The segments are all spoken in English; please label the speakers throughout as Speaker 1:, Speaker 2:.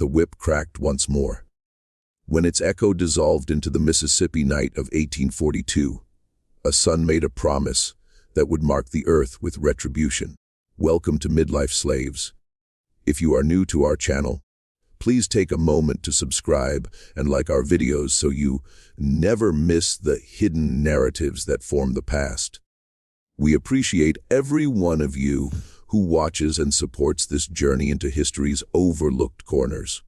Speaker 1: the whip cracked once more. When its echo dissolved into the Mississippi night of 1842, a sun made a promise that would mark the earth with retribution. Welcome to Midlife Slaves. If you are new to our channel, please take a moment to subscribe and like our videos so you never miss the hidden narratives that form the past. We appreciate every one of you who watches and supports this journey into history's overlooked corners.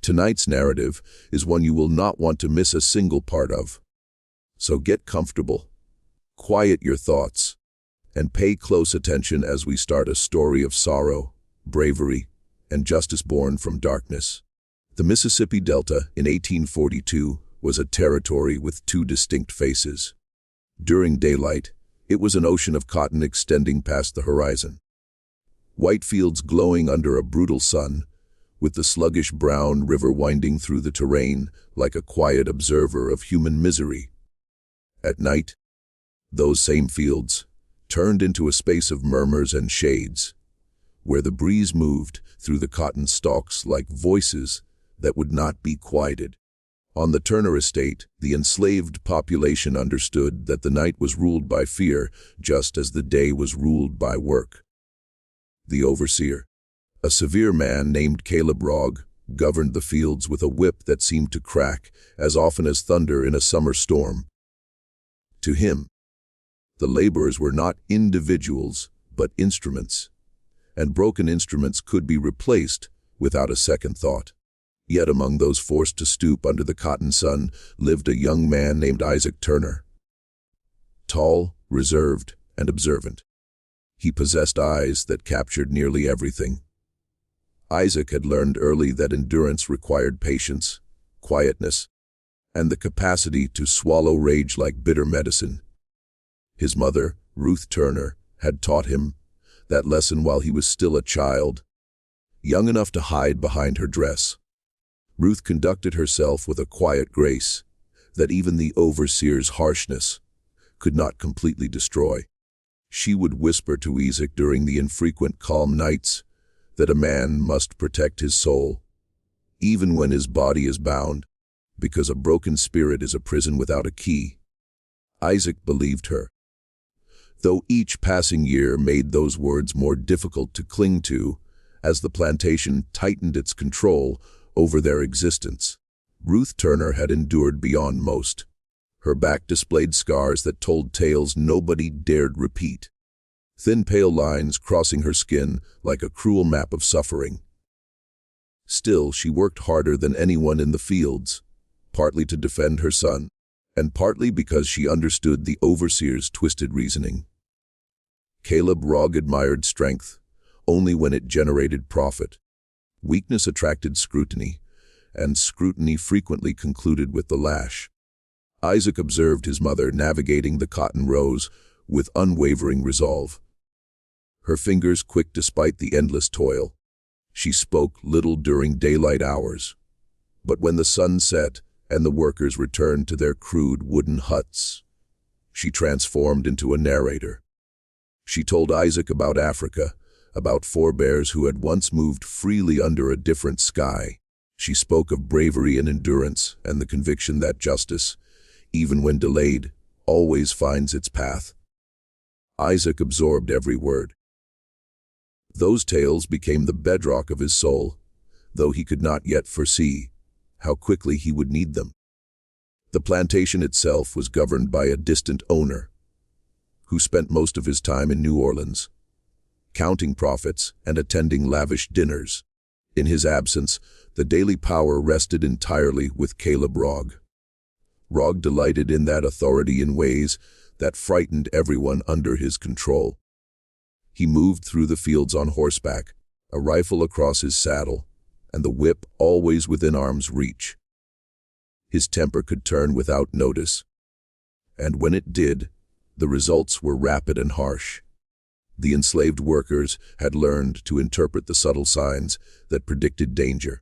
Speaker 1: Tonight's narrative is one you will not want to miss a single part of. So get comfortable, quiet your thoughts, and pay close attention as we start a story of sorrow, bravery, and justice born from darkness. The Mississippi Delta in 1842 was a territory with two distinct faces. During daylight, it was an ocean of cotton extending past the horizon. White fields glowing under a brutal sun, with the sluggish brown river winding through the terrain like a quiet observer of human misery. At night, those same fields turned into a space of murmurs and shades, where the breeze moved through the cotton stalks like voices that would not be quieted. On the Turner estate, the enslaved population understood that the night was ruled by fear just as the day was ruled by work. The overseer, a severe man named Caleb Rogg, governed the fields with a whip that seemed to crack as often as thunder in a summer storm. To him, the laborers were not individuals, but instruments, and broken instruments could be replaced without a second thought. Yet among those forced to stoop under the cotton sun lived a young man named Isaac Turner. Tall, reserved, and observant, he possessed eyes that captured nearly everything. Isaac had learned early that endurance required patience, quietness, and the capacity to swallow rage like bitter medicine. His mother, Ruth Turner, had taught him that lesson while he was still a child, young enough to hide behind her dress. Ruth conducted herself with a quiet grace that even the overseer's harshness could not completely destroy. She would whisper to Isaac during the infrequent calm nights that a man must protect his soul, even when his body is bound, because a broken spirit is a prison without a key. Isaac believed her, though each passing year made those words more difficult to cling to as the plantation tightened its control over their existence. Ruth Turner had endured beyond most. Her back displayed scars that told tales nobody dared repeat, thin pale lines crossing her skin like a cruel map of suffering. Still, she worked harder than anyone in the fields, partly to defend her son, and partly because she understood the overseer's twisted reasoning. Caleb Rogg admired strength only when it generated profit. Weakness attracted scrutiny, and scrutiny frequently concluded with the lash. Isaac observed his mother navigating the cotton rows with unwavering resolve. Her fingers quick despite the endless toil. She spoke little during daylight hours, but when the sun set and the workers returned to their crude wooden huts, she transformed into a narrator. She told Isaac about Africa, about forebears who had once moved freely under a different sky. She spoke of bravery and endurance and the conviction that justice, even when delayed, always finds its path. Isaac absorbed every word. Those tales became the bedrock of his soul, though he could not yet foresee how quickly he would need them. The plantation itself was governed by a distant owner, who spent most of his time in New Orleans, counting profits and attending lavish dinners. In his absence, the daily power rested entirely with Caleb Rogg. Rogg delighted in that authority in ways that frightened everyone under his control. He moved through the fields on horseback, a rifle across his saddle, and the whip always within arm's reach. His temper could turn without notice, and when it did, the results were rapid and harsh. The enslaved workers had learned to interpret the subtle signs that predicted danger.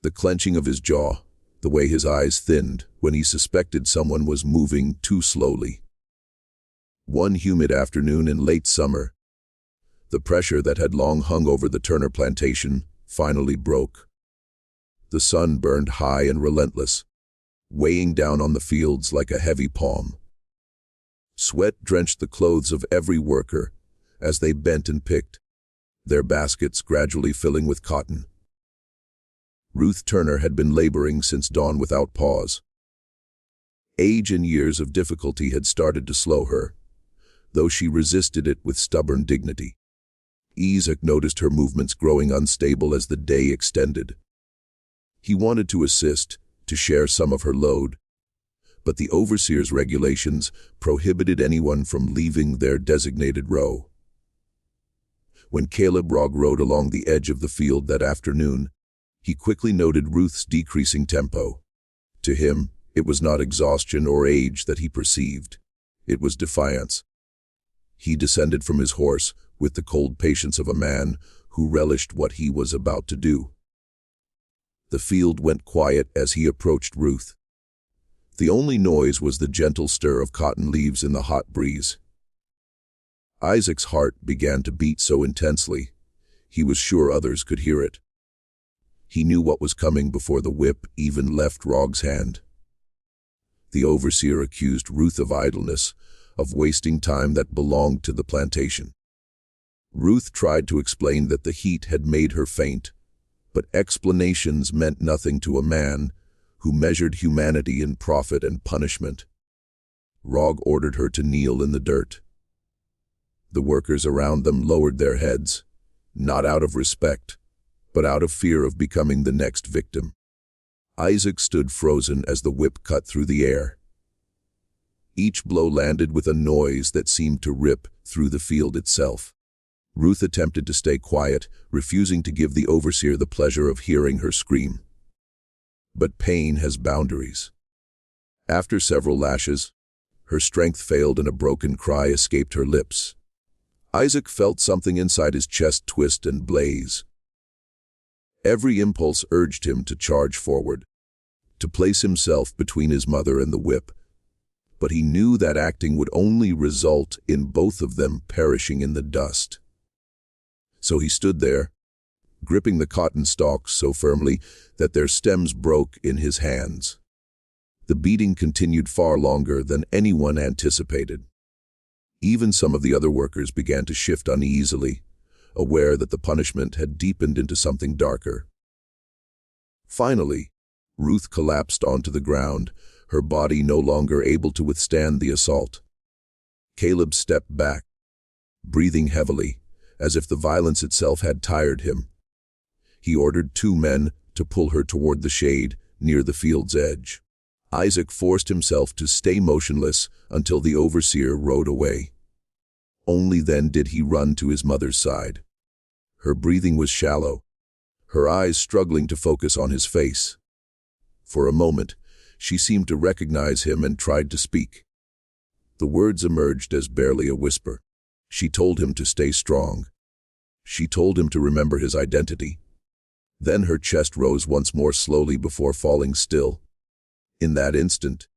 Speaker 1: The clenching of his jaw, the way his eyes thinned when he suspected someone was moving too slowly. One humid afternoon in late summer, the pressure that had long hung over the Turner plantation finally broke. The sun burned high and relentless, weighing down on the fields like a heavy palm. Sweat drenched the clothes of every worker as they bent and picked, their baskets gradually filling with cotton. Ruth Turner had been laboring since dawn without pause. Age and years of difficulty had started to slow her, though she resisted it with stubborn dignity. Isaac noticed her movements growing unstable as the day extended. He wanted to assist, to share some of her load, but the overseer's regulations prohibited anyone from leaving their designated row. When Caleb Rogg rode along the edge of the field that afternoon, he quickly noted Ruth's decreasing tempo. To him, it was not exhaustion or age that he perceived. It was defiance. He descended from his horse with the cold patience of a man who relished what he was about to do. The field went quiet as he approached Ruth. The only noise was the gentle stir of cotton leaves in the hot breeze. Isaac's heart began to beat so intensely, he was sure others could hear it. He knew what was coming before the whip even left Rogg's hand. The overseer accused Ruth of idleness, of wasting time that belonged to the plantation. Ruth tried to explain that the heat had made her faint, but explanations meant nothing to a man who measured humanity in profit and punishment. Rogg ordered her to kneel in the dirt. The workers around them lowered their heads, not out of respect, but out of fear of becoming the next victim. Isaac stood frozen as the whip cut through the air. Each blow landed with a noise that seemed to rip through the field itself. Ruth attempted to stay quiet, refusing to give the overseer the pleasure of hearing her scream. But pain has boundaries. After several lashes, her strength failed and a broken cry escaped her lips. Isaac felt something inside his chest twist and blaze. Every impulse urged him to charge forward, to place himself between his mother and the whip, but he knew that acting would only result in both of them perishing in the dust. So he stood there, gripping the cotton stalks so firmly that their stems broke in his hands. The beating continued far longer than anyone anticipated. Even some of the other workers began to shift uneasily, aware that the punishment had deepened into something darker. Finally, Ruth collapsed onto the ground, her body no longer able to withstand the assault. Caleb stepped back, breathing heavily, as if the violence itself had tired him. He ordered 2 men to pull her toward the shade near the field's edge. Isaac forced himself to stay motionless until the overseer rode away. Only then did he run to his mother's side. Her breathing was shallow, her eyes struggling to focus on his face. For a moment, she seemed to recognize him and tried to speak. The words emerged as barely a whisper. She told him to stay strong. She told him to remember his identity. Then her chest rose once more slowly before falling still. In that instant,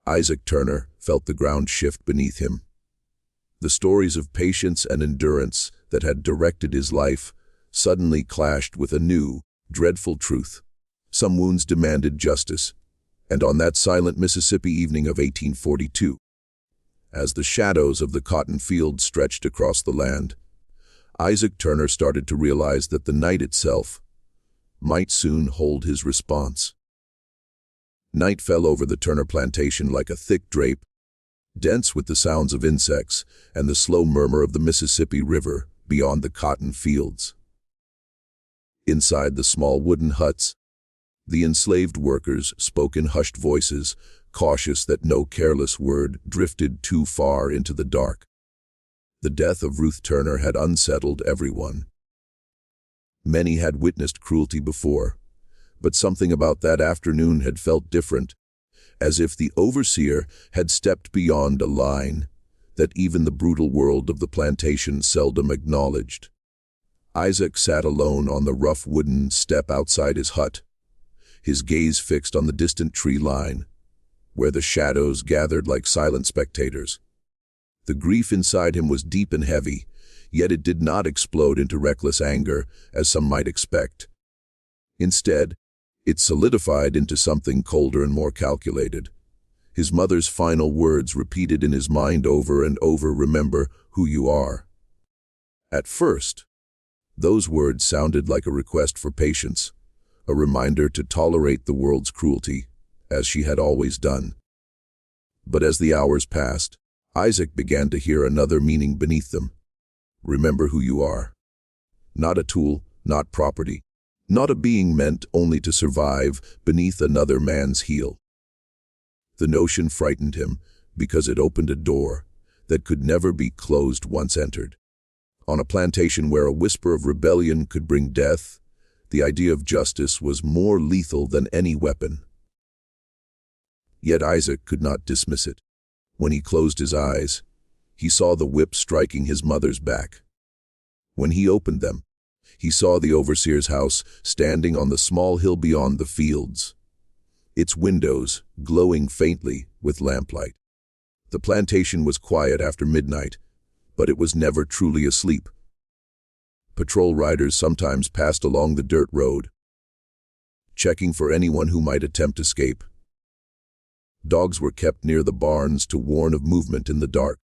Speaker 1: Isaac Turner felt the ground shift beneath him. The stories of patience and endurance that had directed his life suddenly clashed with a new, dreadful truth. Some wounds demanded justice, and on that silent Mississippi evening of 1842, as the shadows of the cotton field stretched across the land, Isaac Turner started to realize that the night itself might soon hold his response. Night fell over the Turner plantation like a thick drape, dense with the sounds of insects and the slow murmur of the Mississippi River beyond the cotton fields. Inside the small wooden huts, the enslaved workers spoke in hushed voices, cautious that no careless word drifted too far into the dark. The death of Ruth Turner had unsettled everyone. Many had witnessed cruelty before, but something about that afternoon had felt different, as if the overseer had stepped beyond a line that even the brutal world of the plantation seldom acknowledged. Isaac sat alone on the rough wooden step outside his hut, his gaze fixed on the distant tree line, where the shadows gathered like silent spectators. The grief inside him was deep and heavy, yet it did not explode into reckless anger, as some might expect. Instead, It solidified into something colder and more calculated. His mother's final words repeated in his mind over and over, "Remember who you are." At first, those words sounded like a request for patience, a reminder to tolerate the world's cruelty, as she had always done. But as the hours passed, Isaac began to hear another meaning beneath them. Remember who you are. Not a tool, not property, not a being meant only to survive beneath another man's heel. The notion frightened him because it opened a door that could never be closed once entered. On a plantation where a whisper of rebellion could bring death, the idea of justice was more lethal than any weapon. Yet Isaac could not dismiss it. When he closed his eyes, he saw the whip striking his mother's back. When he opened them, he saw the overseer's house standing on the small hill beyond the fields, its windows glowing faintly with lamplight. The plantation was quiet after midnight, but it was never truly asleep. Patrol riders sometimes passed along the dirt road, checking for anyone who might attempt escape. Dogs were kept near the barns to warn of movement in the dark.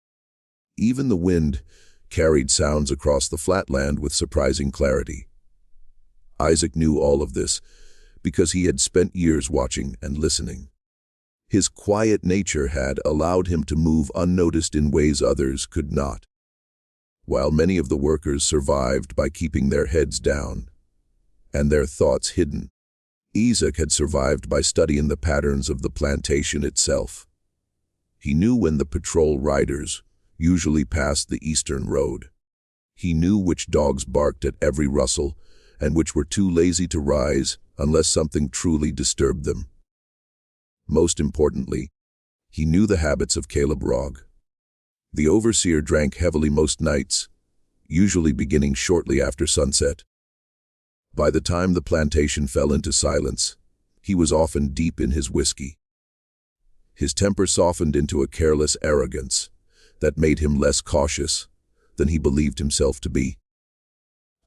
Speaker 1: Even the wind carried sounds across the flatland with surprising clarity. Isaac knew all of this because he had spent years watching and listening. His quiet nature had allowed him to move unnoticed in ways others could not. While many of the workers survived by keeping their heads down and their thoughts hidden, Isaac had survived by studying the patterns of the plantation itself. He knew when the patrol riders usually passed the eastern road. He knew which dogs barked at every rustle and which were too lazy to rise unless something truly disturbed them. Most importantly, he knew the habits of Caleb Rogg. The overseer drank heavily most nights, usually beginning shortly after sunset. By the time the plantation fell into silence, he was often deep in his whiskey. His temper softened into a careless arrogance that made him less cautious than he believed himself to be.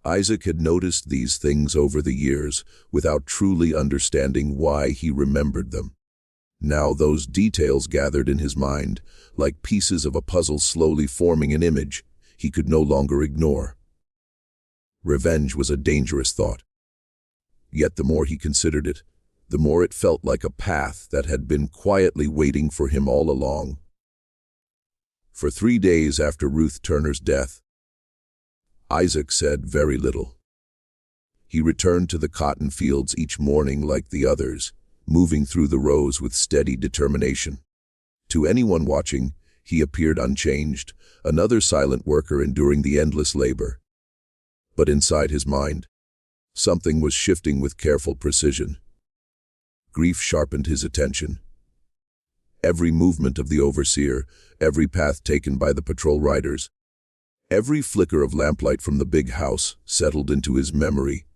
Speaker 1: Isaac had noticed these things over the years without truly understanding why he remembered them. Now those details gathered in his mind, like pieces of a puzzle slowly forming an image he could no longer ignore. Revenge was a dangerous thought. Yet the more he considered it, the more it felt like a path that had been quietly waiting for him all along. For 3 days after Ruth Turner's death, Isaac said very little. He returned to the cotton fields each morning like the others, moving through the rows with steady determination. To anyone watching, he appeared unchanged, another silent worker enduring the endless labor. But inside his mind, something was shifting with careful precision. Grief sharpened his attention. Every movement of the overseer, every path taken by the patrol riders, every flicker of lamplight from the big house settled into his memory.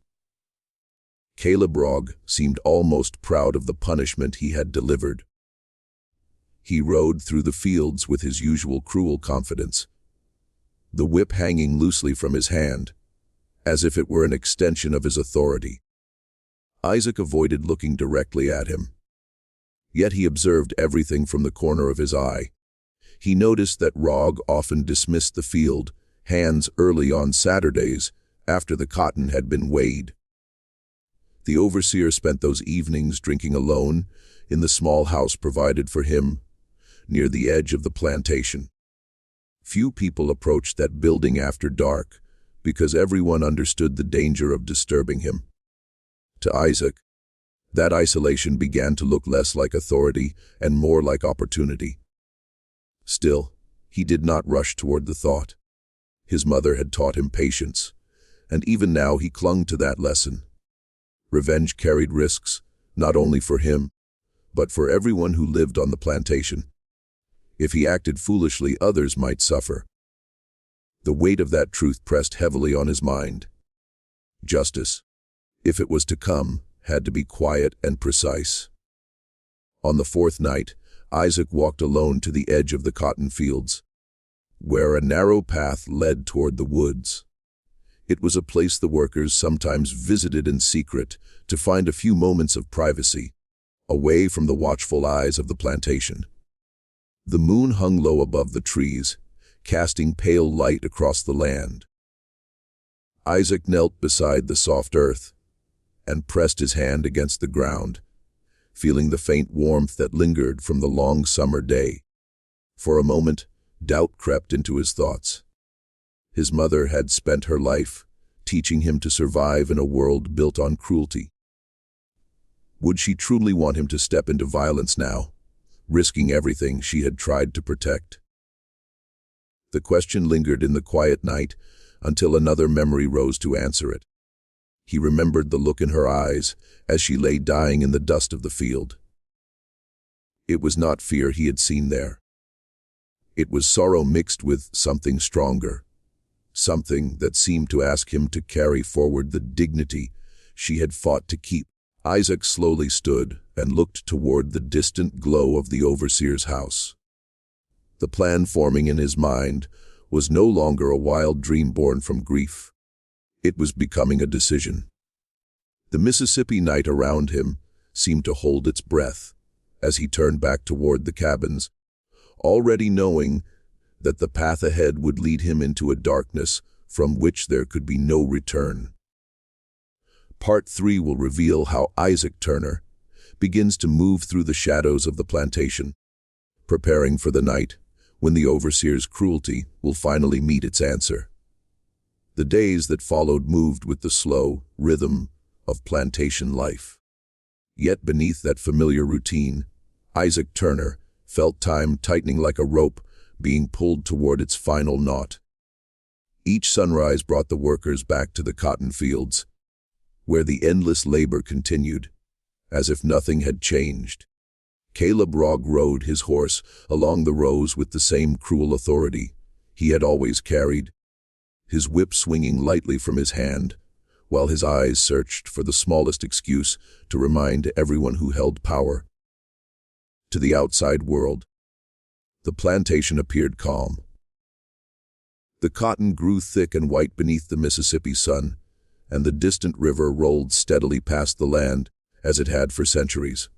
Speaker 1: Caleb Rogg seemed almost proud of the punishment he had delivered. He rode through the fields with his usual cruel confidence, the whip hanging loosely from his hand, as if it were an extension of his authority. Isaac avoided looking directly at him. Yet he observed everything from the corner of his eye. He noticed that Rogg often dismissed the field hands early on Saturdays after the cotton had been weighed. The overseer spent those evenings drinking alone in the small house provided for him near the edge of the plantation. Few people approached that building after dark because everyone understood the danger of disturbing him. To Isaac, that isolation began to look less like authority and more like opportunity. Still, he did not rush toward the thought. His mother had taught him patience, and even now he clung to that lesson. Revenge carried risks, not only for him, but for everyone who lived on the plantation. If he acted foolishly, others might suffer. The weight of that truth pressed heavily on his mind. Justice, if it was to come, had to be quiet and precise. On the 4th night, Isaac walked alone to the edge of the cotton fields, where a narrow path led toward the woods. It was a place the workers sometimes visited in secret to find a few moments of privacy, away from the watchful eyes of the plantation. The moon hung low above the trees, casting pale light across the land. Isaac knelt beside the soft earth and pressed his hand against the ground, feeling the faint warmth that lingered from the long summer day. For a moment, doubt crept into his thoughts. His mother had spent her life teaching him to survive in a world built on cruelty. Would she truly want him to step into violence now, risking everything she had tried to protect? The question lingered in the quiet night until another memory rose to answer it. He remembered the look in her eyes as she lay dying in the dust of the field. It was not fear he had seen there. It was sorrow mixed with something stronger, something that seemed to ask him to carry forward the dignity she had fought to keep. Isaac slowly stood and looked toward the distant glow of the overseer's house. The plan forming in his mind was no longer a wild dream born from grief. It was becoming a decision. The Mississippi night around him seemed to hold its breath as he turned back toward the cabins, already knowing that the path ahead would lead him into a darkness from which there could be no return. Part 3 will reveal how Isaac Turner begins to move through the shadows of the plantation, preparing for the night when the overseer's cruelty will finally meet its answer. The days that followed moved with the slow rhythm of plantation life. Yet beneath that familiar routine, Isaac Turner felt time tightening like a rope being pulled toward its final knot. Each sunrise brought the workers back to the cotton fields, where the endless labor continued, as if nothing had changed. Caleb Rogg rode his horse along the rows with the same cruel authority he had always carried, his whip swinging lightly from his hand, while his eyes searched for the smallest excuse to remind everyone who held power. To the outside world, the plantation appeared calm. The cotton grew thick and white beneath the Mississippi sun, and the distant river rolled steadily past the land as it had for centuries.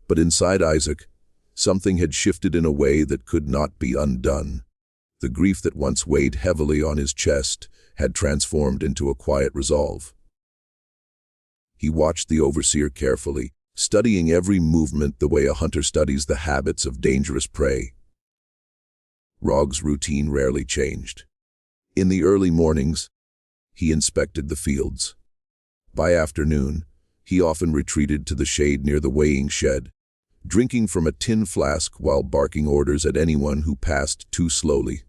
Speaker 1: But inside Isaac, something had shifted in a way that could not be undone. The grief that once weighed heavily on his chest had transformed into a quiet resolve. He watched the overseer carefully, studying every movement the way a hunter studies the habits of dangerous prey. Rogg's routine rarely changed. In the early mornings, he inspected the fields. By afternoon, he often retreated to the shade near the weighing shed, drinking from a tin flask while barking orders at anyone who passed too slowly.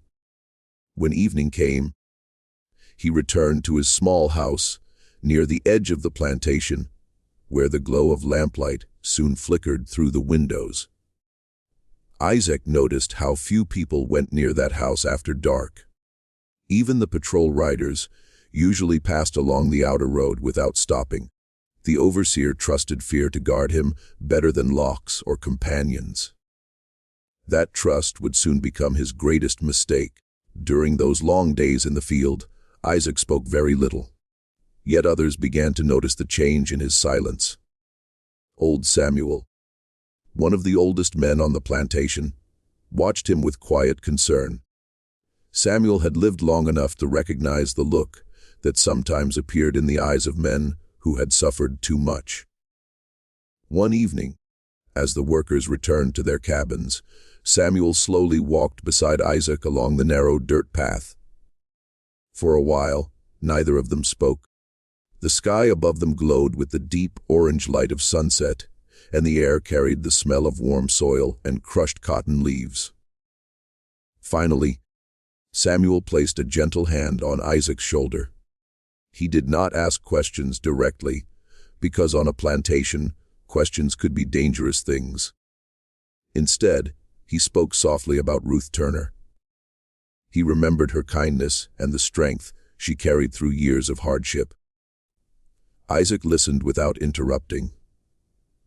Speaker 1: When evening came, he returned to his small house near the edge of the plantation, where the glow of lamplight soon flickered through the windows. Isaac noticed how few people went near that house after dark. Even the patrol riders usually passed along the outer road without stopping. The overseer trusted fear to guard him better than locks or companions. That trust would soon become his greatest mistake. During those long days in the field, Isaac spoke very little. Yet others began to notice the change in his silence. Old Samuel, one of the oldest men on the plantation, watched him with quiet concern. Samuel had lived long enough to recognize the look that sometimes appeared in the eyes of men who had suffered too much. One evening, as the workers returned to their cabins, Samuel slowly walked beside Isaac along the narrow dirt path. For a while, neither of them spoke. The sky above them glowed with the deep orange light of sunset, and the air carried the smell of warm soil and crushed cotton leaves. Finally, Samuel placed a gentle hand on Isaac's shoulder. He did not ask questions directly, because on a plantation, questions could be dangerous things. Instead, he spoke softly about Ruth Turner. He remembered her kindness and the strength she carried through years of hardship. Isaac listened without interrupting,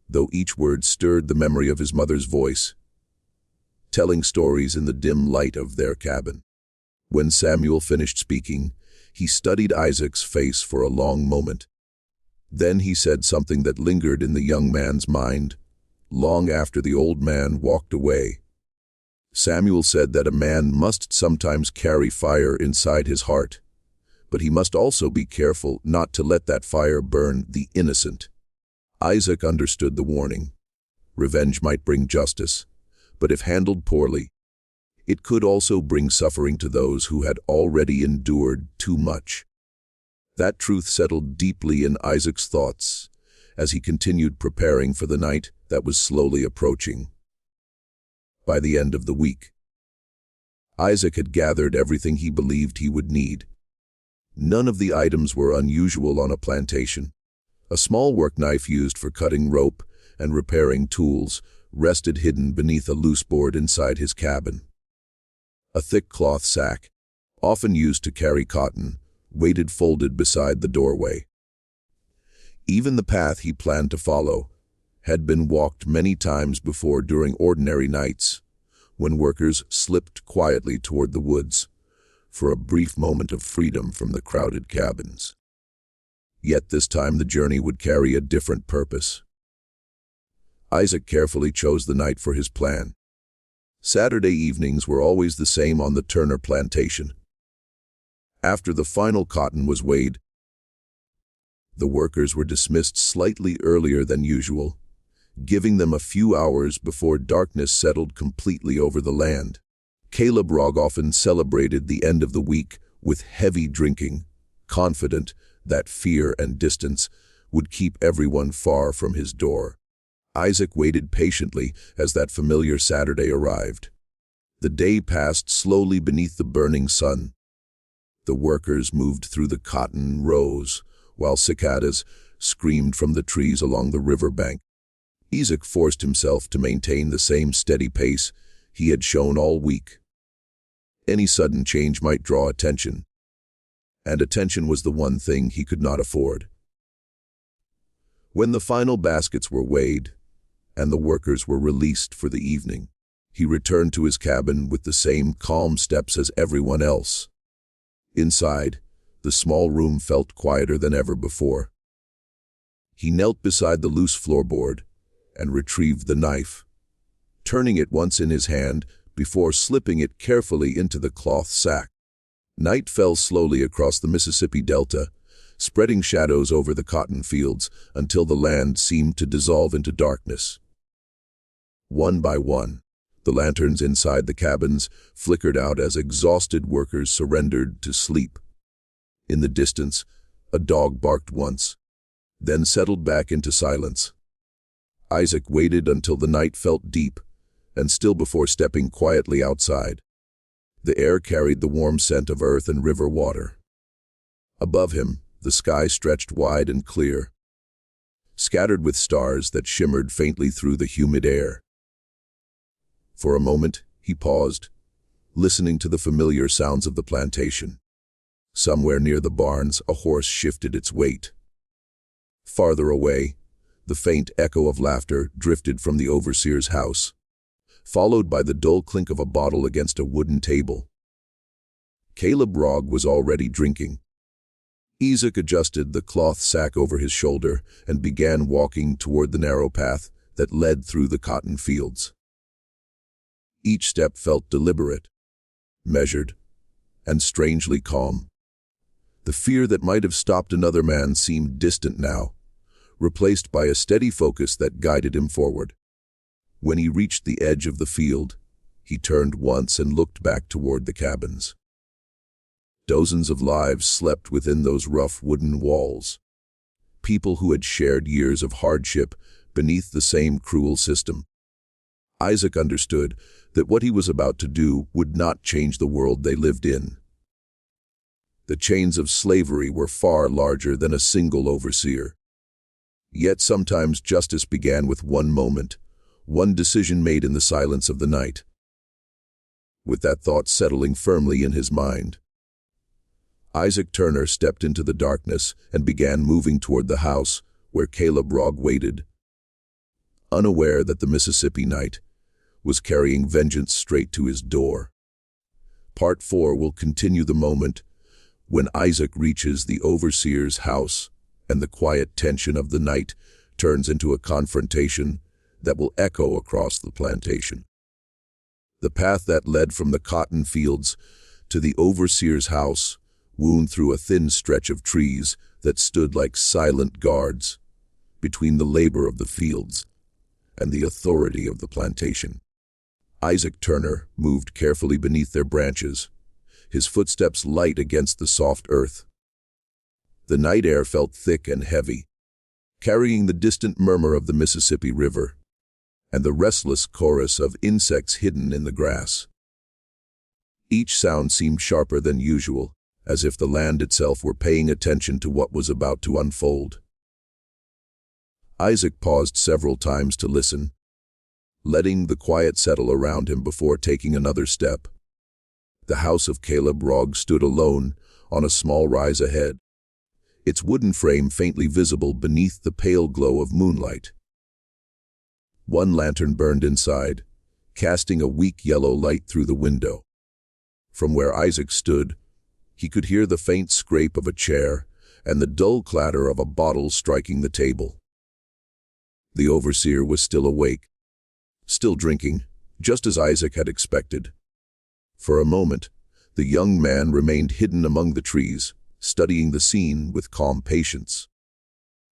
Speaker 1: though each word stirred the memory of his mother's voice, telling stories in the dim light of their cabin. When Samuel finished speaking, He studied Isaac's face for a long moment. Then he said something that lingered in the young man's mind, long after the old man walked away. Samuel said that a man must sometimes carry fire inside his heart, but he must also be careful not to let that fire burn the innocent. Isaac understood the warning. Revenge might bring justice, but if handled poorly, it could also bring suffering to those who had already endured too much. That truth settled deeply in Isaac's thoughts as he continued preparing for the night that was slowly approaching. By the end of the week, Isaac had gathered everything he believed he would need. None of the items were unusual on a plantation. A small work knife used for cutting rope and repairing tools rested hidden beneath a loose board inside his cabin. A thick cloth sack, often used to carry cotton, waited folded beside the doorway. Even the path he planned to follow had been walked many times before during ordinary nights, when workers slipped quietly toward the woods for a brief moment of freedom from the crowded cabins. Yet this time the journey would carry a different purpose. Isaac carefully chose the night for his plan. Saturday evenings were always the same on the Turner plantation. After the final cotton was weighed, the workers were dismissed slightly earlier than usual, giving them a few hours before darkness settled completely over the land. Caleb Rogg often celebrated the end of the week with heavy drinking, confident that fear and distance would keep everyone far from his door. Isaac waited patiently as that familiar Saturday arrived. The day passed slowly beneath the burning sun. The workers moved through the cotton rows, while cicadas screamed from the trees along the river bank. Isaac forced himself to maintain the same steady pace he had shown all week. Any sudden change might draw attention, and attention was the one thing he could not afford. When the final baskets were weighed, and the workers were released for the evening, he returned to his cabin with the same calm steps as everyone else. Inside, the small room felt quieter than ever before. He knelt beside the loose floorboard and retrieved the knife, turning it once in his hand before slipping it carefully into the cloth sack. Night fell slowly across the Mississippi Delta, spreading shadows over the cotton fields until the land seemed to dissolve into darkness. One by one, the lanterns inside the cabins flickered out as exhausted workers surrendered to sleep. In the distance, a dog barked once, then settled back into silence. Isaac waited until the night felt deep, and still before stepping quietly outside. The air carried the warm scent of earth and river water. Above him, the sky stretched wide and clear, scattered with stars that shimmered faintly through the humid air. For a moment, he paused, listening to the familiar sounds of the plantation. Somewhere near the barns, a horse shifted its weight. Farther away, the faint echo of laughter drifted from the overseer's house, followed by the dull clink of a bottle against a wooden table. Caleb Rogg was already drinking. Isaac adjusted the cloth sack over his shoulder and began walking toward the narrow path that led through the cotton fields. Each step felt deliberate, measured, and strangely calm. The fear that might have stopped another man seemed distant now, replaced by a steady focus that guided him forward. When he reached the edge of the field, he turned once and looked back toward the cabins. Dozens of lives slept within those rough wooden walls. People who had shared years of hardship beneath the same cruel system. Isaac understood that what he was about to do would not change the world they lived in. The chains of slavery were far larger than a single overseer. Yet sometimes justice began with one moment, one decision made in the silence of the night. With that thought settling firmly in his mind, Isaac Turner stepped into the darkness and began moving toward the house where Caleb Rogg waited, unaware that the Mississippi night was carrying vengeance straight to his door. Part 4 will continue the moment When Isaac reaches the overseer's house and the quiet tension of the night turns into a confrontation that will echo across the plantation. The path that led from the cotton fields to the overseer's house wound through a thin stretch of trees that stood like silent guards between the labor of the fields and the authority of the plantation. Isaac Turner moved carefully beneath their branches, his footsteps light against the soft earth. The night air felt thick and heavy, carrying the distant murmur of the Mississippi River and the restless chorus of insects hidden in the grass. Each sound seemed sharper than usual, as if the land itself were paying attention to what was about to unfold. Isaac paused several times to listen, letting the quiet settle around him before taking another step. The house of Caleb Rogg stood alone on a small rise ahead, its wooden frame faintly visible beneath the pale glow of moonlight. One lantern burned inside, casting a weak yellow light through the window. From where Isaac stood, he could hear the faint scrape of a chair and the dull clatter of a bottle striking the table. The overseer was still awake, still drinking, just as Isaac had expected. For a moment, the young man remained hidden among the trees, studying the scene with calm patience.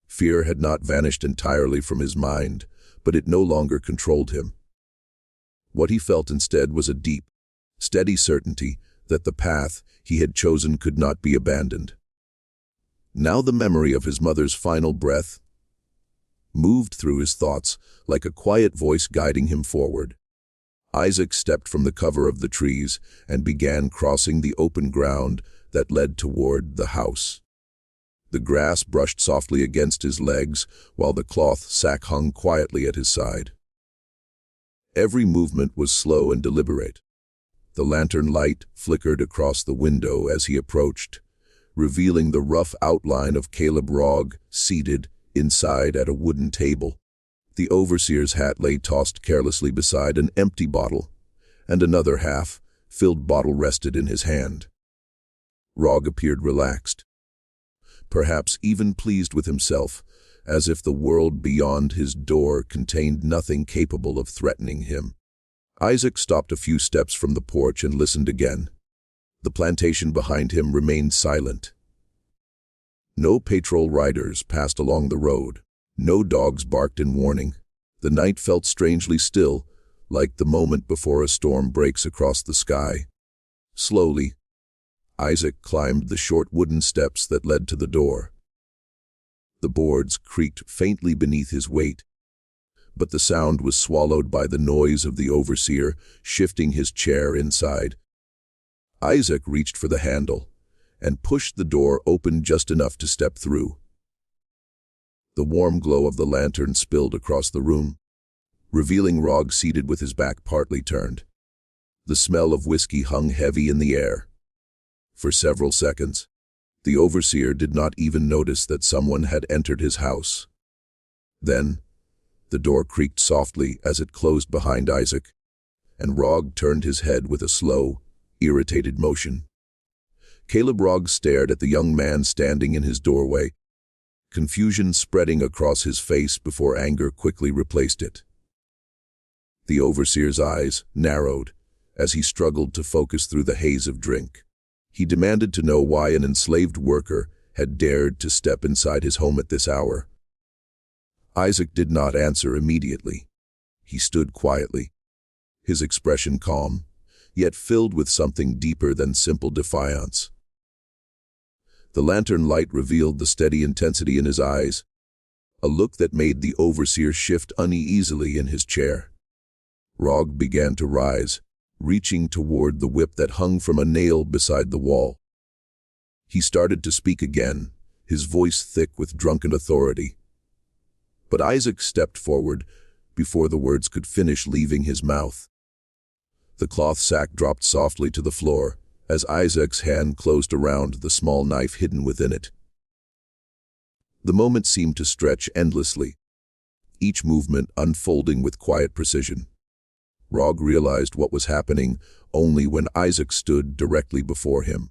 Speaker 1: Fear had not vanished entirely from his mind, but it no longer controlled him. What he felt instead was a deep, steady certainty that the path he had chosen could not be abandoned. Now the memory of his mother's final breath moved through his thoughts like a quiet voice guiding him forward. Isaac stepped from the cover of the trees and began crossing the open ground that led toward the house. The grass brushed softly against his legs, while the cloth sack hung quietly at his side. Every movement was slow and deliberate. The lantern light flickered across the window as he approached, revealing the rough outline of Caleb Rogg seated inside at a wooden table. The overseer's hat lay tossed carelessly beside an empty bottle, and another half-filled bottle rested in his hand. Rogg appeared relaxed, perhaps even pleased with himself, as if the world beyond his door contained nothing capable of threatening him. Isaac stopped a few steps from the porch and listened again. The plantation behind him remained silent. No patrol riders passed along the road. No dogs barked in warning. The night felt strangely still, like the moment before a storm breaks across the sky. Slowly, Isaac climbed the short wooden steps that led to the door. The boards creaked faintly beneath his weight, but the sound was swallowed by the noise of the overseer shifting his chair inside. Isaac reached for the handle and pushed the door open just enough to step through. The warm glow of the lantern spilled across the room, revealing Rogg seated with his back partly turned. The smell of whiskey hung heavy in the air. For several seconds, the overseer did not even notice that someone had entered his house. Then, the door creaked softly as it closed behind Isaac, and Rogg turned his head with a slow, irritated motion. Caleb Rogg stared at the young man standing in his doorway, confusion spreading across his face before anger quickly replaced it. The overseer's eyes narrowed as he struggled to focus through the haze of drink. He demanded to know why an enslaved worker had dared to step inside his home at this hour. Isaac did not answer immediately. He stood quietly, his expression calm, yet filled with something deeper than simple defiance. The lantern light revealed the steady intensity in his eyes, a look that made the overseer shift uneasily in his chair. Rogg began to rise, reaching toward the whip that hung from a nail beside the wall. He started to speak again, his voice thick with drunken authority. But Isaac stepped forward before the words could finish leaving his mouth. The cloth sack dropped softly to the floor as Isaac's hand closed around the small knife hidden within it. The moment seemed to stretch endlessly, each movement unfolding with quiet precision. Rogg realized what was happening only when Isaac stood directly before him.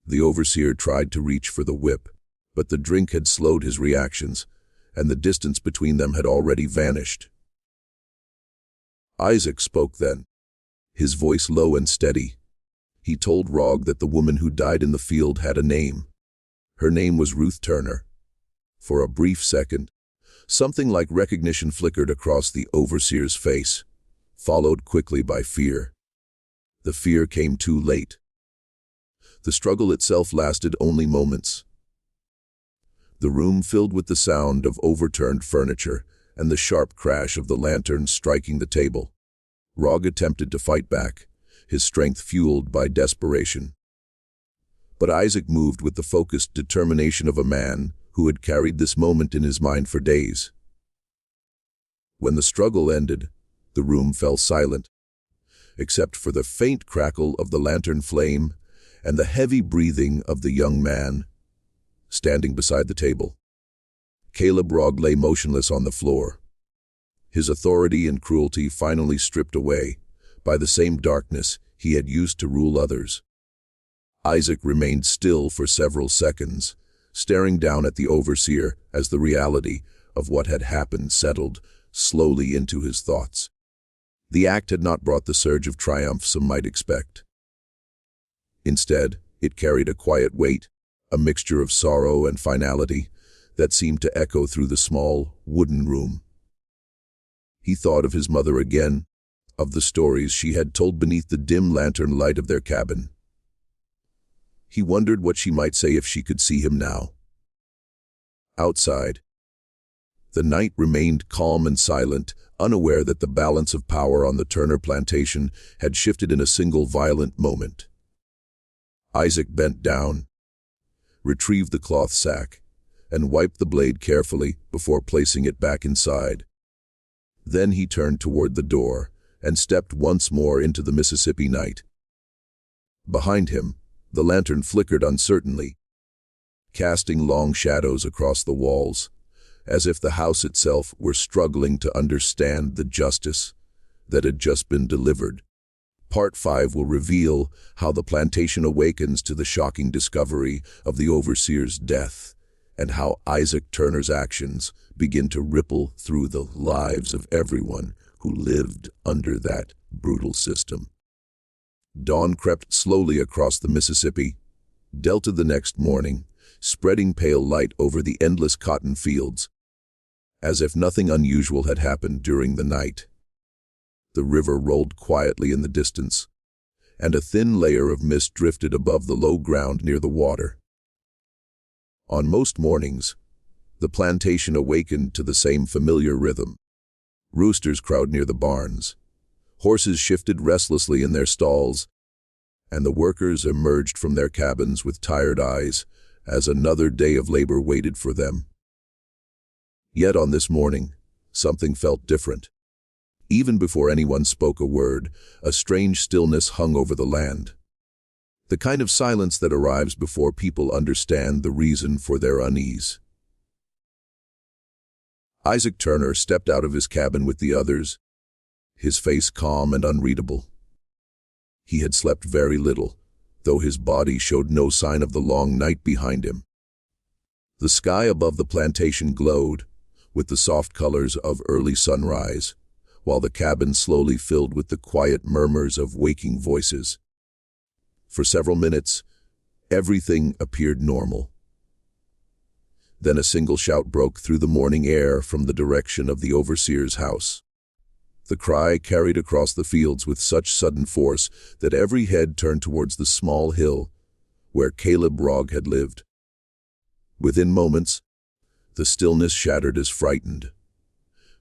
Speaker 1: The overseer tried to reach for the whip, but the drink had slowed his reactions, and the distance between them had already vanished. Isaac spoke then, his voice low and steady. He told Rog that the woman who died in the field had a name. Her name was Ruth Turner. For a brief second, something like recognition flickered across the overseer's face, followed quickly by fear. The fear came too late. The struggle itself lasted only moments. The room filled with the sound of overturned furniture and the sharp crash of the lantern striking the table. Rog attempted to fight back, his strength fueled by desperation. But Isaac moved with the focused determination of a man who had carried this moment in his mind for days. When the struggle ended, the room fell silent, except for the faint crackle of the lantern flame and the heavy breathing of the young man standing beside the table. Caleb Rog lay motionless on the floor, his authority and cruelty finally stripped away by the same darkness he had used to rule others. Isaac remained still for several seconds, staring down at the overseer as the reality of what had happened settled slowly into his thoughts. The act had not brought the surge of triumph some might expect. Instead, it carried a quiet weight, a mixture of sorrow and finality that seemed to echo through the small, wooden room. He thought of his mother again, of the stories she had told beneath the dim lantern light of their cabin. He wondered what she might say if she could see him now. Outside, the night remained calm and silent, unaware that the balance of power on the Turner plantation had shifted in a single violent moment. Isaac bent down, retrieved the cloth sack, and wiped the blade carefully before placing it back inside. Then he turned toward the door and stepped once more into the Mississippi night. Behind him, the lantern flickered uncertainly, casting long shadows across the walls, as if the house itself were struggling to understand the justice that had just been delivered. Part 5 will reveal how the plantation awakens to the shocking discovery of the overseer's death, and how Isaac Turner's actions begin to ripple through the lives of everyone who lived under that brutal system. Dawn crept slowly across the Mississippi Delta the next morning, spreading pale light over the endless cotton fields, as if nothing unusual had happened during the night. The river rolled quietly in the distance, and a thin layer of mist drifted above the low ground near the water. On most mornings, the plantation awakened to the same familiar rhythm. Roosters crowed near the barns, horses shifted restlessly in their stalls, and the workers emerged from their cabins with tired eyes as another day of labor waited for them. Yet on this morning, something felt different. Even before anyone spoke a word, a strange stillness hung over the land. The kind of silence that arrives before people understand the reason for their unease. Isaac Turner stepped out of his cabin with the others, his face calm and unreadable. He had slept very little, though his body showed no sign of the long night behind him. The sky above the plantation glowed with the soft colors of early sunrise, while the cabin slowly filled with the quiet murmurs of waking voices. For several minutes, everything appeared normal. Then a single shout broke through the morning air from the direction of the overseer's house. The cry carried across the fields with such sudden force that every head turned towards the small hill where Caleb Rog had lived. Within moments, the stillness shattered as frightened.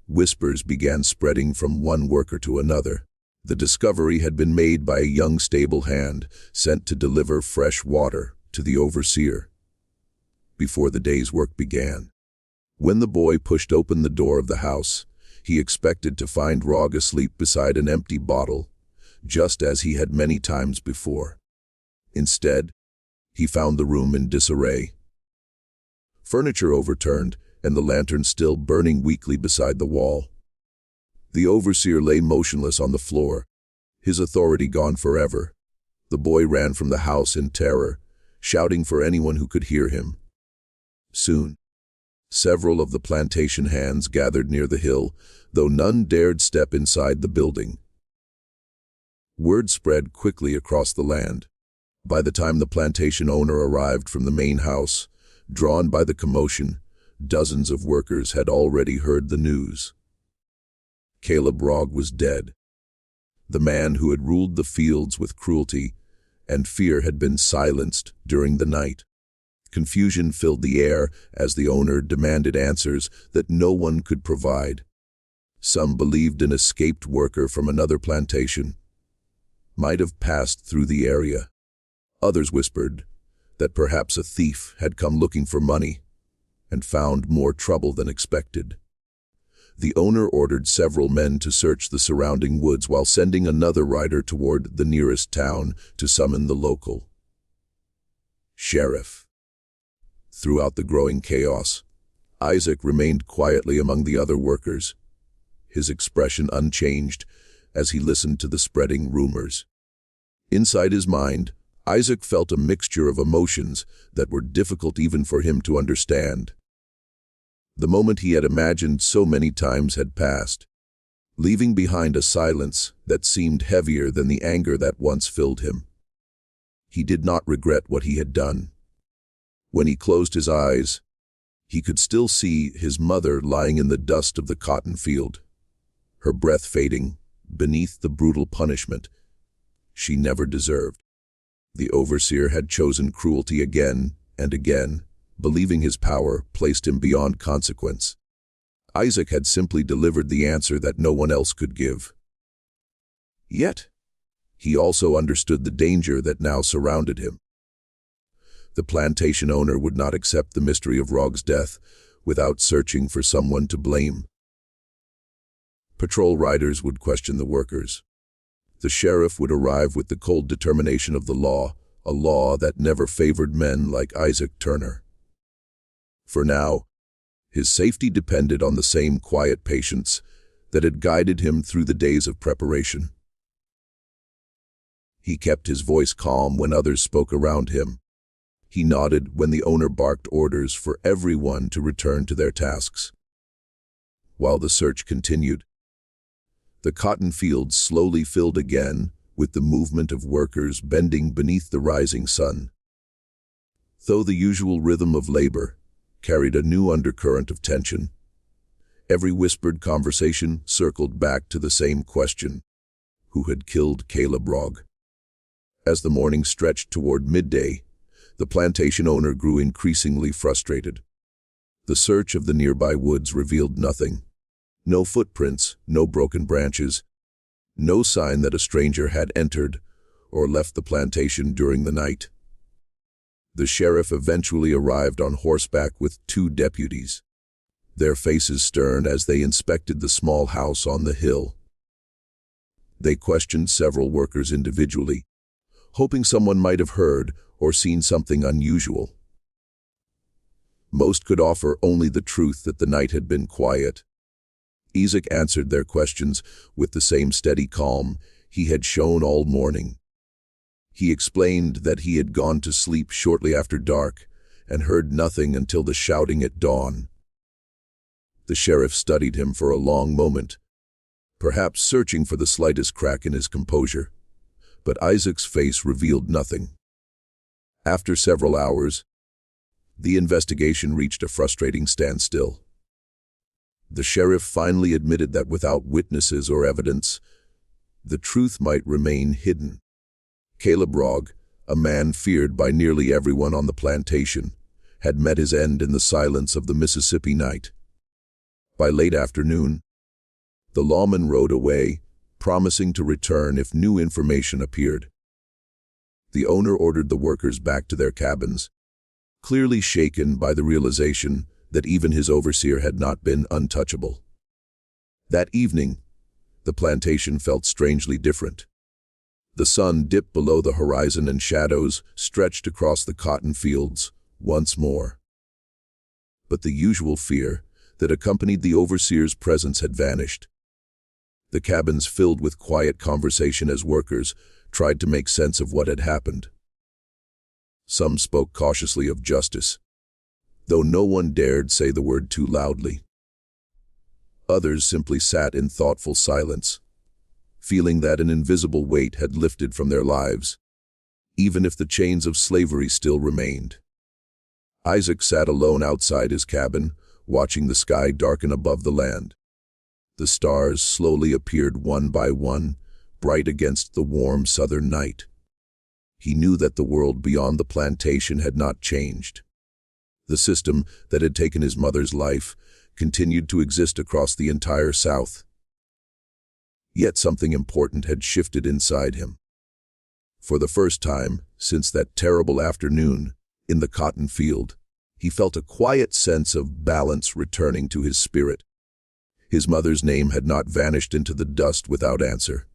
Speaker 1: Whispers began spreading from one worker to another. The discovery had been made by a young stable hand sent to deliver fresh water to the overseer before the day's work began. When the boy pushed open the door of the house, he expected to find Rog asleep beside an empty bottle, just as he had many times before. Instead, he found the room in disarray. Furniture overturned, and the lantern still burning weakly beside the wall. The overseer lay motionless on the floor, his authority gone forever. The boy ran from the house in terror, shouting for anyone who could hear him. Soon, several of the plantation hands gathered near the hill, though none dared step inside the building. Word spread quickly across the land. By the time the plantation owner arrived from the main house, drawn by the commotion, dozens of workers had already heard the news. Caleb Rogg was dead. The man who had ruled the fields with cruelty and fear had been silenced during the night. Confusion filled the air as the owner demanded answers that no one could provide. Some believed an escaped worker from another plantation might have passed through the area. Others whispered that perhaps a thief had come looking for money and found more trouble than expected. The owner ordered several men to search the surrounding woods while sending another rider toward the nearest town to summon the local sheriff. Throughout the growing chaos, Isaac remained quietly among the other workers, his expression unchanged as he listened to the spreading rumors. Inside his mind, Isaac felt a mixture of emotions that were difficult even for him to understand. The moment he had imagined so many times had passed, leaving behind a silence that seemed heavier than the anger that once filled him. He did not regret what he had done. When he closed his eyes, he could still see his mother lying in the dust of the cotton field, her breath fading beneath the brutal punishment she never deserved. The overseer had chosen cruelty again and again, believing his power placed him beyond consequence. Isaac had simply delivered the answer that no one else could give. Yet, he also understood the danger that now surrounded him. The plantation owner would not accept the mystery of Rogg's death without searching for someone to blame. Patrol riders would question the workers. The sheriff would arrive with the cold determination of the law, a law that never favored men like Isaac Turner. For now, his safety depended on the same quiet patience that had guided him through the days of preparation. He kept his voice calm when others spoke around him. He nodded when the owner barked orders for everyone to return to their tasks. While the search continued, the cotton fields slowly filled again with the movement of workers bending beneath the rising sun. Though the usual rhythm of labor carried a new undercurrent of tension, every whispered conversation circled back to the same question: who had killed Caleb Rogg? As the morning stretched toward midday, the plantation owner grew increasingly frustrated. The search of the nearby woods revealed nothing. No footprints, no broken branches, no sign that a stranger had entered or left the plantation during the night. The sheriff eventually arrived on horseback with 2 deputies, their faces stern as they inspected the small house on the hill. They questioned several workers individually, hoping someone might have heard or seen something unusual. Most could offer only the truth that the night had been quiet. Isaac answered their questions with the same steady calm he had shown all morning. He explained that he had gone to sleep shortly after dark and heard nothing until the shouting at dawn. The sheriff studied him for a long moment, perhaps searching for the slightest crack in his composure, but Isaac's face revealed nothing. After several hours, the investigation reached a frustrating standstill. The sheriff finally admitted that without witnesses or evidence, the truth might remain hidden. Caleb Rogg, a man feared by nearly everyone on the plantation, had met his end in the silence of the Mississippi night. By late afternoon, the lawman rode away, promising to return if new information appeared. The owner ordered the workers back to their cabins, clearly shaken by the realization that even his overseer had not been untouchable. That evening, the plantation felt strangely different. The sun dipped below the horizon and shadows stretched across the cotton fields once more. But the usual fear that accompanied the overseer's presence had vanished. The cabins filled with quiet conversation as workers tried to make sense of what had happened. Some spoke cautiously of justice, though no one dared say the word too loudly. Others simply sat in thoughtful silence, feeling that an invisible weight had lifted from their lives, even if the chains of slavery still remained. Isaac sat alone outside his cabin, watching the sky darken above the land. The stars slowly appeared one by one, bright against the warm southern night. He knew that the world beyond the plantation had not changed. The system that had taken his mother's life continued to exist across the entire South. Yet something important had shifted inside him. For the first time since that terrible afternoon in the cotton field, he felt a quiet sense of balance returning to his spirit. His mother's name had not vanished into the dust without answer.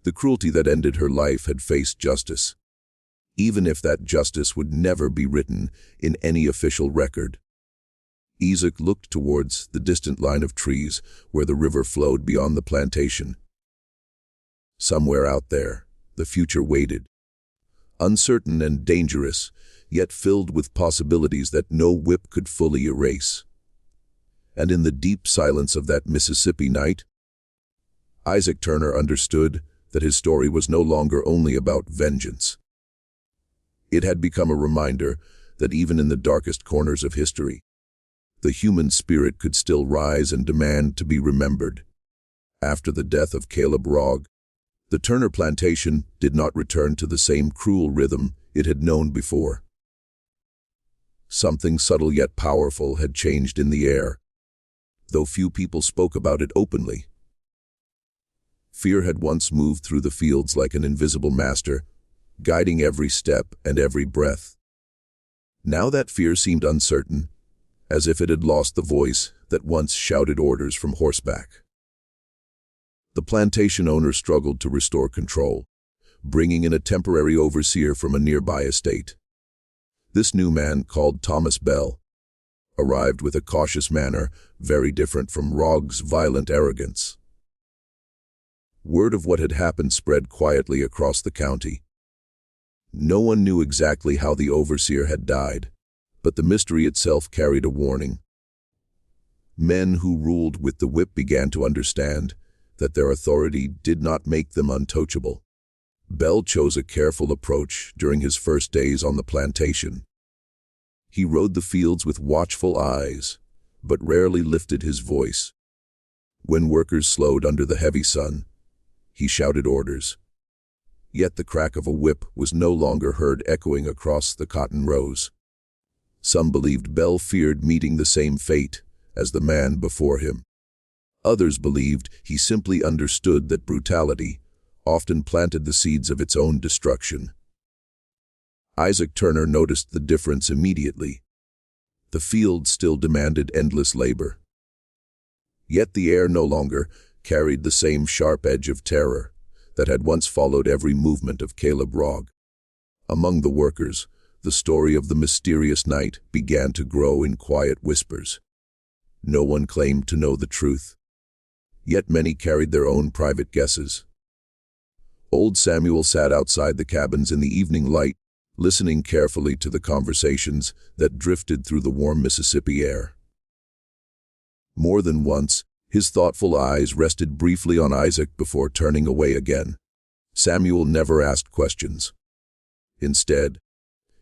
Speaker 1: The cruelty that ended her life had faced justice, even if that justice would never be written in any official record. Isaac looked towards the distant line of trees where the river flowed beyond the plantation. Somewhere out there, the future waited, uncertain and dangerous, yet filled with possibilities that no whip could fully erase. And in the deep silence of that Mississippi night, Isaac Turner understood that his story was no longer only about vengeance. It had become a reminder that even in the darkest corners of history, the human spirit could still rise and demand to be remembered. After the death of Caleb Rogg, the Turner plantation did not return to the same cruel rhythm it had known before. Something subtle yet powerful had changed in the air, though few people spoke about it openly. Fear had once moved through the fields like an invisible master, guiding every step and every breath. Now that fear seemed uncertain, as if it had lost the voice that once shouted orders from horseback. The plantation owner struggled to restore control, bringing in a temporary overseer from a nearby estate. This new man, called Thomas Bell, arrived with a cautious manner very different from Rogg's violent arrogance. Word of what had happened spread quietly across the county. No one knew exactly how the overseer had died, but the mystery itself carried a warning. Men who ruled with the whip began to understand that their authority did not make them untouchable. Bell chose a careful approach during his first days on the plantation. He rode the fields with watchful eyes, but rarely lifted his voice. When workers slowed under the heavy sun, he shouted orders. Yet the crack of a whip was no longer heard echoing across the cotton rows. Some believed Bell feared meeting the same fate as the man before him. Others believed he simply understood that brutality often planted the seeds of its own destruction. Isaac Turner noticed the difference immediately. The field still demanded endless labor. Yet the air no longer carried the same sharp edge of terror that had once followed every movement of Caleb Rogg. Among the workers, the story of the mysterious night began to grow in quiet whispers. No one claimed to know the truth, yet many carried their own private guesses. Old Samuel sat outside the cabins in the evening light, listening carefully to the conversations that drifted through the warm Mississippi air. More than once, his thoughtful eyes rested briefly on Isaac before turning away again. Samuel never asked questions. Instead,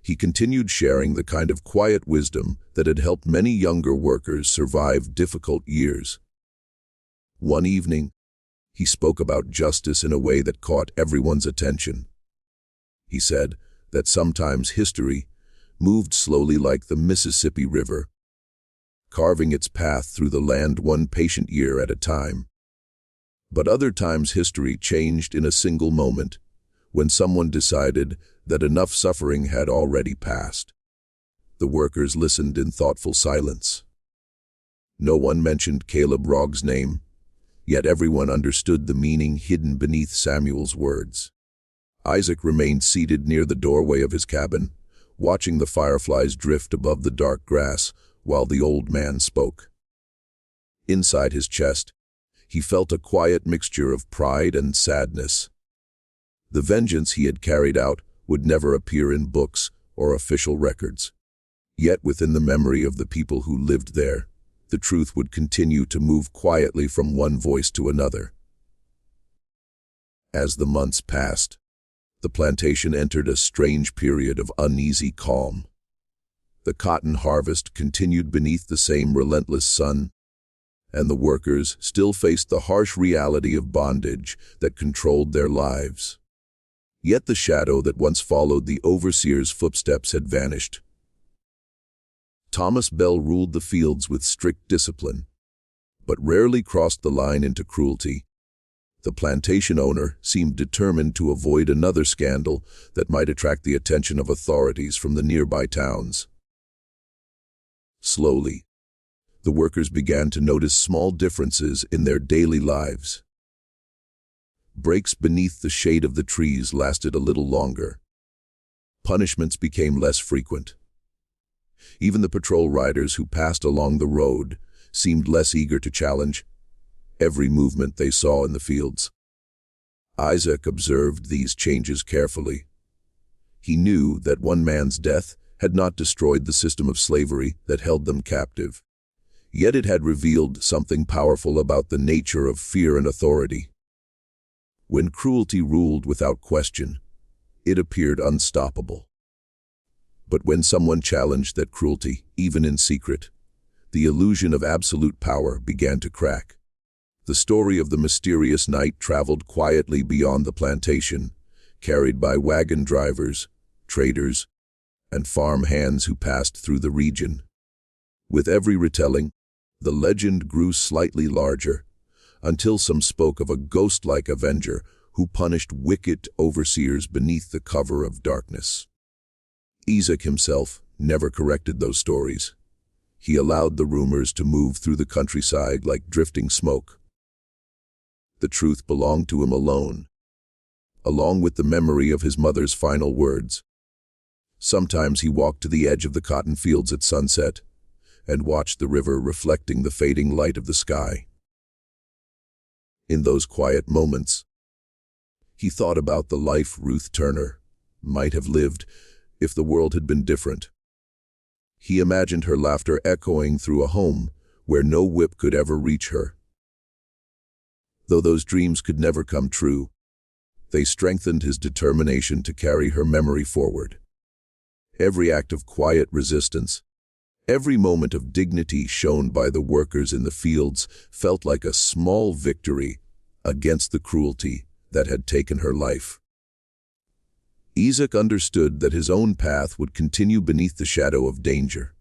Speaker 1: he continued sharing the kind of quiet wisdom that had helped many younger workers survive difficult years. One evening, he spoke about justice in a way that caught everyone's attention. He said that sometimes history moved slowly like the Mississippi River, carving its path through the land one patient year at a time. But other times history changed in a single moment, when someone decided that enough suffering had already passed. The workers listened in thoughtful silence. No one mentioned Caleb Rogg's name, yet everyone understood the meaning hidden beneath Samuel's words. Isaac remained seated near the doorway of his cabin, watching the fireflies drift above the dark grass while the old man spoke. Inside his chest, he felt a quiet mixture of pride and sadness. The vengeance he had carried out would never appear in books or official records. Yet within the memory of the people who lived there, the truth would continue to move quietly from one voice to another. As the months passed, the plantation entered a strange period of uneasy calm. The cotton harvest continued beneath the same relentless sun, and the workers still faced the harsh reality of bondage that controlled their lives. Yet the shadow that once followed the overseer's footsteps had vanished. Thomas Bell ruled the fields with strict discipline, but rarely crossed the line into cruelty. The plantation owner seemed determined to avoid another scandal that might attract the attention of authorities from the nearby towns. Slowly, the workers began to notice small differences in their daily lives. Breaks beneath the shade of the trees lasted a little longer. Punishments became less frequent. Even the patrol riders who passed along the road seemed less eager to challenge every movement they saw in the fields. Isaac observed these changes carefully. He knew that one man's death had not destroyed the system of slavery that held them captive. Yet it had revealed something powerful about the nature of fear and authority. When cruelty ruled without question, it appeared unstoppable. But when someone challenged that cruelty, even in secret, the illusion of absolute power began to crack. The story of the mysterious night traveled quietly beyond the plantation, carried by wagon drivers, traders, and farm hands who passed through the region. With every retelling, the legend grew slightly larger, until some spoke of a ghost-like avenger who punished wicked overseers beneath the cover of darkness. Isaac himself never corrected those stories. He allowed the rumors to move through the countryside like drifting smoke. The truth belonged to him alone, along with the memory of his mother's final words. Sometimes he walked to the edge of the cotton fields at sunset and watched the river reflecting the fading light of the sky. In those quiet moments, he thought about the life Ruth Turner might have lived if the world had been different. He imagined her laughter echoing through a home where no whip could ever reach her. Though those dreams could never come true, they strengthened his determination to carry her memory forward. Every act of quiet resistance, every moment of dignity shown by the workers in the fields felt like a small victory against the cruelty that had taken her life. Isaac understood that his own path would continue beneath the shadow of danger.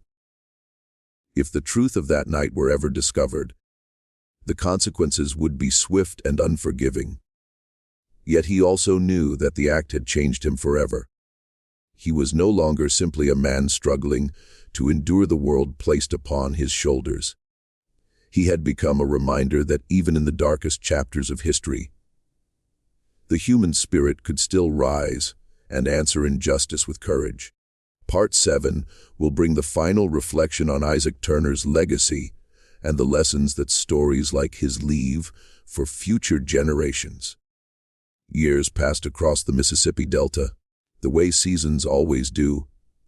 Speaker 1: If the truth of that night were ever discovered, the consequences would be swift and unforgiving. Yet he also knew that the act had changed him forever. He was no longer simply a man struggling to endure the world placed upon his shoulders. He had become a reminder that even in the darkest chapters of history, the human spirit could still rise and answer injustice with courage. Part 7 will bring the final reflection on Isaac Turner's legacy and the lessons that stories like his leave for future generations. Years passed across the Mississippi Delta, the way seasons always do,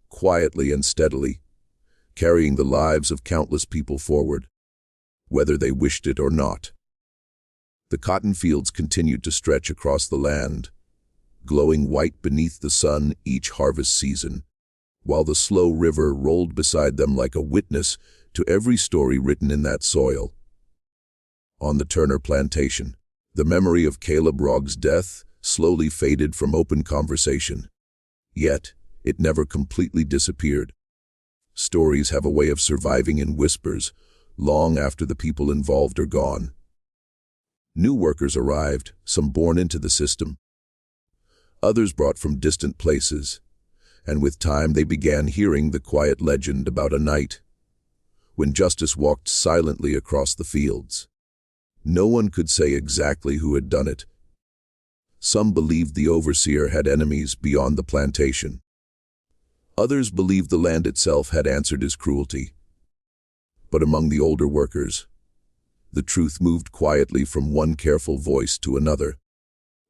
Speaker 1: quietly and steadily, carrying the lives of countless people forward, whether they wished it or not. The cotton fields continued to stretch across the land, glowing white beneath the sun each harvest season, while the slow river rolled beside them like a witness to every story written in that soil. On the Turner plantation, the memory of Caleb Rogg's death slowly faded from open conversation. Yet, it never completely disappeared. Stories have a way of surviving in whispers, long after the people involved are gone. New workers arrived, some born into the system, others brought from distant places, and with time they began hearing the quiet legend about a night when justice walked silently across the fields. No one could say exactly who had done it. Some believed the overseer had enemies beyond the plantation. Others believed the land itself had answered his cruelty. But among the older workers, the truth moved quietly from one careful voice to another.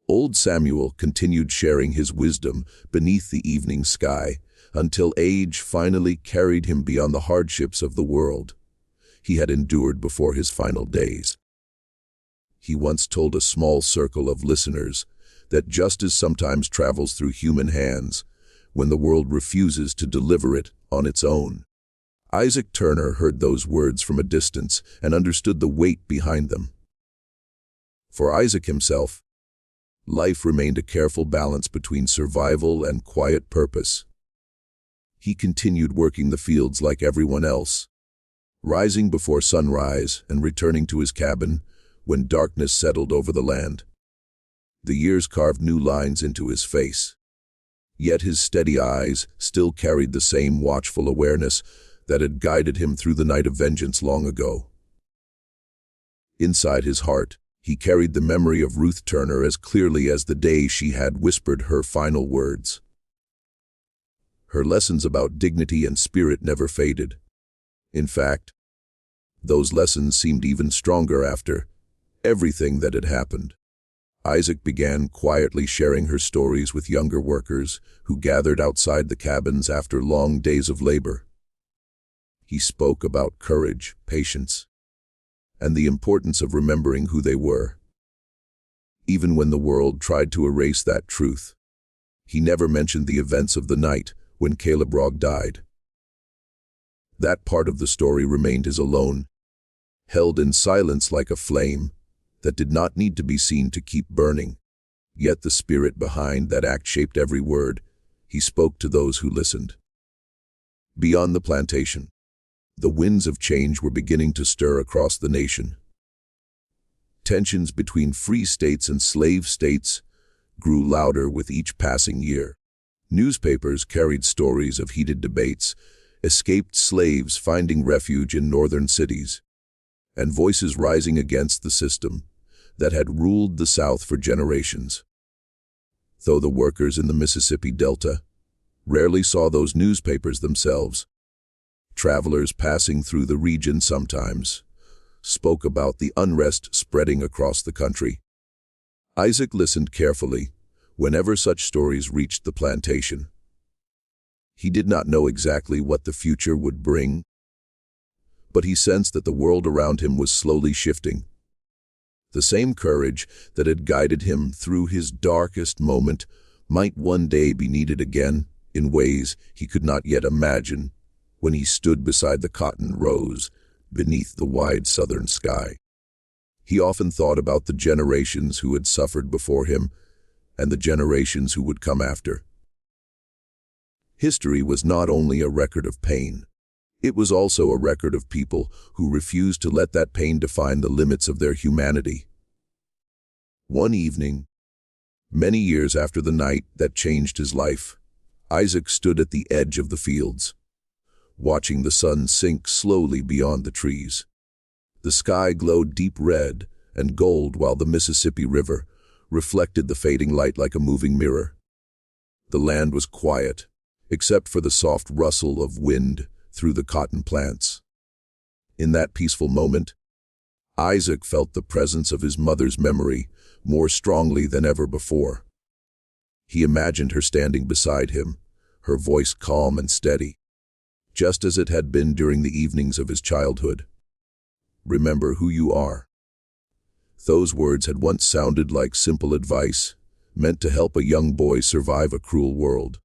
Speaker 1: Old Samuel continued sharing his wisdom beneath the evening sky until age finally carried him beyond the hardships of the world he had endured before his final days. He once told a small circle of listeners that justice sometimes travels through human hands when the world refuses to deliver it on its own. Isaac Turner heard those words from a distance and understood the weight behind them. For Isaac himself, life remained a careful balance between survival and quiet purpose. He continued working the fields like everyone else, rising before sunrise and returning to his cabin when darkness settled over the land. The years carved new lines into his face, yet his steady eyes still carried the same watchful awareness that had guided him through the night of vengeance long ago. Inside his heart, he carried the memory of Ruth Turner as clearly as the day she had whispered her final words. Her lessons about dignity and spirit never faded. In fact, those lessons seemed even stronger after everything that had happened. Isaac began quietly sharing her stories with younger workers who gathered outside the cabins after long days of labor. He spoke about courage, patience, and the importance of remembering who they were. Even when the world tried to erase that truth, he never mentioned the events of the night when Caleb Rogg died. That part of the story remained his alone, held in silence like a flame that did not need to be seen to keep burning. Yet the spirit behind that act shaped every word he spoke to those who listened. Beyond the plantation, the winds of change were beginning to stir across the nation. Tensions between free states and slave states grew louder with each passing year. Newspapers carried stories of heated debates, escaped slaves finding refuge in northern cities, and voices rising against the system that had ruled the South for generations. Though the workers in the Mississippi Delta rarely saw those newspapers themselves, travelers passing through the region sometimes spoke about the unrest spreading across the country. Isaac listened carefully whenever such stories reached the plantation. He did not know exactly what the future would bring, but he sensed that the world around him was slowly shifting. The same courage that had guided him through his darkest moment might one day be needed again in ways he could not yet imagine when he stood beside the cotton rows beneath the wide southern sky. He often thought about the generations who had suffered before him and the generations who would come after. History was not only a record of pain, it was also a record of people who refused to let that pain define the limits of their humanity. One evening, many years after the night that changed his life, Isaac stood at the edge of the fields, watching the sun sink slowly beyond the trees. The sky glowed deep red and gold while the Mississippi River reflected the fading light like a moving mirror. The land was quiet, except for the soft rustle of wind through the cotton plants. In that peaceful moment, Isaac felt the presence of his mother's memory more strongly than ever before. He imagined her standing beside him, her voice calm and steady, just as it had been during the evenings of his childhood. "Remember who you are." Those words had once sounded like simple advice, meant to help a young boy survive a cruel world.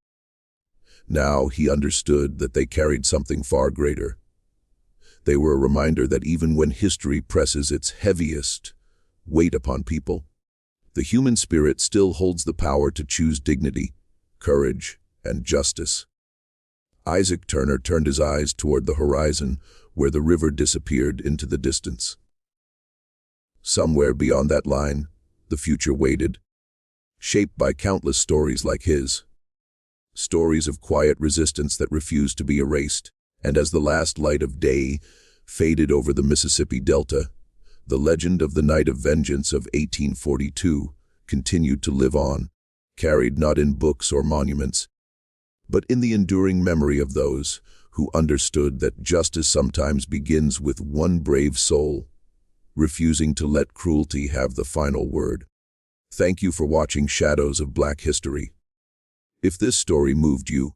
Speaker 1: Now he understood that they carried something far greater. They were a reminder that even when history presses its heaviest weight upon people, the human spirit still holds the power to choose dignity, courage, and justice. Isaac Turner turned his eyes toward the horizon where the river disappeared into the distance. Somewhere beyond that line, the future waited, shaped by countless stories like his. Stories of quiet resistance that refused to be erased, and as the last light of day faded over the Mississippi Delta, the legend of the Night of Vengeance of 1842 continued to live on, carried not in books or monuments, but in the enduring memory of those who understood that justice sometimes begins with one brave soul, refusing to let cruelty have the final word. Thank you for watching Shadows of Black History. If this story moved you,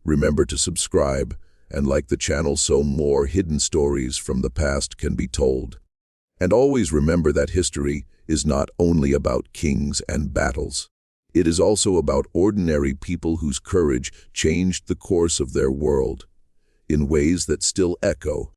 Speaker 1: remember to subscribe and like the channel so more hidden stories from the past can be told. And always remember that history is not only about kings and battles. It is also about ordinary people whose courage changed the course of their world in ways that still echo